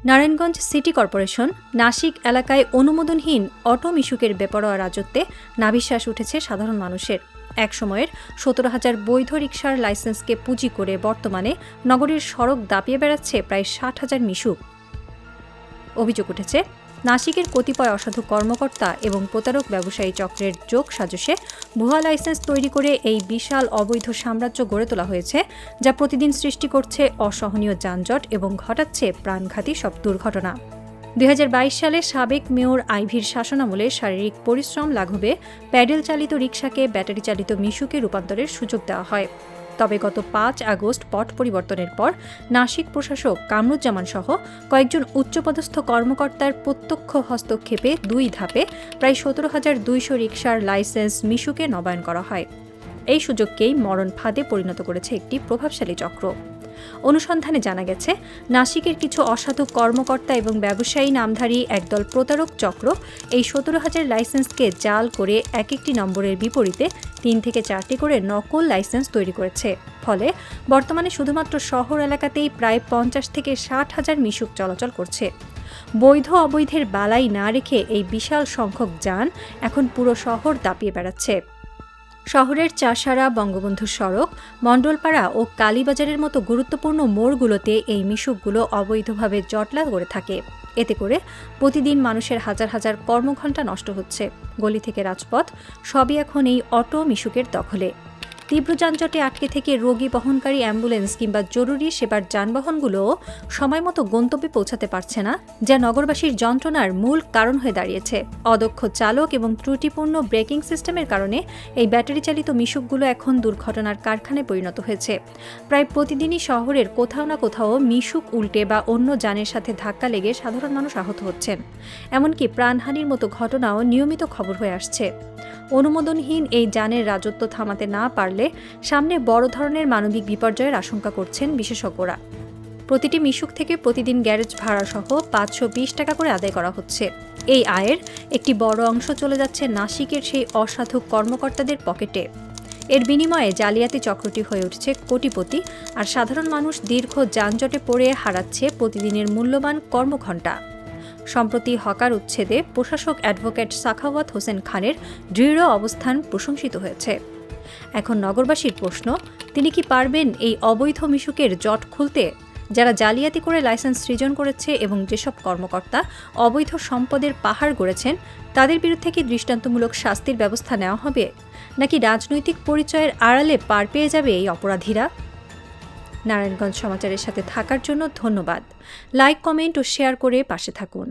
Narayanganj city corporation Nashik এলাকায় অনুমোদনহীন auto মিশুকের বেপরোয়া রাজত্বে নাভিশ্বাস উঠেছে সাধারণ মানুষের। একসময়ের 17,000 বৈধ রিকশার লাইসেন্সকে পুঁজি করে বর্তমানে নগরীর সড়ক দাপিয়ে বেড়াচ্ছে প্রায় 60,000 মিশুক। অভিযোগ উঠেছে, নাসিকের কতিপয় অসাধু কর্মকর্তা এবং প্রতারক ব্যবসায়ী চক্রের যোগ সাজশে ভুয়া লাইসেন্স তৈরি করে এই বিশাল অবৈধ সাম্রাজ্য গড়ে তোলা হয়েছে, যা প্রতিদিন সৃষ্টি করছে অসহনীয় যানজট এবং ঘটাচ্ছে প্রাণঘাতী সব দুর্ঘটনা। 2022 সালে সাবেক মেয়র আইভীর শাসনামলে শারীরিক পরিশ্রম লাঘবে প্যাডেল চালিত রিকশাকে ব্যাটারি চালিত মিশুকে রূপান্তরের সুযোগ দেওয়া হয়। তবে গত 5 আগস্ট পট পরিবর্তনের পর নাসিক প্রশাসক কামরুজ্জামান সহ কয়েকজন উচ্চপদস্থ কর্মকর্তার প্রত্যক্ষ হস্তক্ষেপে 2 ধাপে প্রায় 17,200 রিকশার লাইসেন্স মিশুকে নবায়ন করা হয়। এই সুযোগকেই মরণ ফাঁদে পরিণত করেছে একটি প্রভাবশালী চক্র। অনুসন্ধানে জানা গেছে, নাসিকের কিছু অসাধু কর্মকর্তা এবং ব্যবসায়ী নামধারী একদল প্রতারক চক্র এই 17,000 লাইসেন্সকে জাল করে এক একটি নম্বরের বিপরীতে 3 থেকে 4টি করে নকল লাইসেন্স তৈরি করেছে। ফলে বর্তমানে শুধুমাত্র শহর এলাকাতেই প্রায় 50 থেকে 60,000 মিশুক চলাচল করছে। বৈধ অবৈধের বালাই না রেখে এই বিশাল সংখ্যক যান এখন পুরো শহর দাপিয়ে বেড়াচ্ছে। শহরের চাষারা, বঙ্গবন্ধু সড়ক, মণ্ডলপাড়া ও কালীবাজারের মতো গুরুত্বপূর্ণ মোড়গুলোতে এই মিশুকগুলো অবৈধভাবে জটলা করে থাকে। এতে করে প্রতিদিন মানুষের হাজার হাজার কর্মঘণ্টা নষ্ট হচ্ছে। গলি থেকে রাজপথ সবই এখন এই অটো মিশুকের দখলে। তীব্র যানজটে আটকে থেকে রোগী বহনকারী অ্যাম্বুলেন্স কিংবা জরুরি সেবার যানবাহনগুলোও সময়মতো গন্তব্যে পৌঁছাতে পারছে না, যা নগরবাসীর যন্ত্রণার মূল কারণ হয়ে দাঁড়িয়েছে। অদক্ষ চালক এবং ত্রুটিপূর্ণ ব্রেকিং সিস্টেমের কারণে এই ব্যাটারি চালিত মিশুকগুলো এখন দুর্ঘটনার কারখানায় পরিণত হয়েছে। প্রায় প্রতিদিনই শহরের কোথাও না কোথাও মিশুক উল্টে বা অন্য যানের সাথে ধাক্কা লেগে সাধারণ মানুষ আহত হচ্ছেন। এমনকি প্রাণহানির মতো ঘটনাও নিয়মিত খবর হয়ে আসছে। অনুমোদনহীন এই যানের রাজত্ব থামাতে না পারলে সামনে বড় ধরনের মানবিক বিপর্যয়ের আশঙ্কা করছেন বিশেষজ্ঞরা। প্রতিটি মিশুক থেকে প্রতিদিন গ্যারেজ ভাড়া সহ 520 টাকা করে আদায় করা হচ্ছে। এই আয়ের একটি বড় অংশ চলে যাচ্ছে নাসিকের সেই অসাধু কর্মকর্তাদের পকেটে। এর বিনিময়ে জালিয়াতি চক্রটি হয়ে উঠছে কোটিপতি, আর সাধারণ মানুষ দীর্ঘ যানজটে পড়ে হারাচ্ছে প্রতিদিনের মূল্যবান কর্মঘণ্টা। সম্প্রতি হকার উচ্ছেদে প্রশাসক অ্যাডভোকেট সাখাওয়াত হোসেন খানের দৃঢ় অবস্থান প্রশংসিত হয়েছে। এখন নগরবাসীর প্রশ্ন, তিনি কি পারবেন এই অবৈধ মিশুকের জট খুলতে? যারা জালিয়াতি করে লাইসেন্স সৃজন করেছে এবং যেসব কর্মকর্তা অবৈধ সম্পদের পাহাড় গড়েছেন, তাদের বিরুদ্ধে কি দৃষ্টান্তমূলক শাস্তির ব্যবস্থা নেওয়া হবে, নাকি রাজনৈতিক পরিচয়ের আড়ালে পার পেয়ে যাবে এই অপরাধীরা? নারায়ণগঞ্জ সমাচারের সাথে থাকার জন্য ধন্যবাদ। লাইক, কমেন্ট ও শেয়ার করে পাশে থাকুন।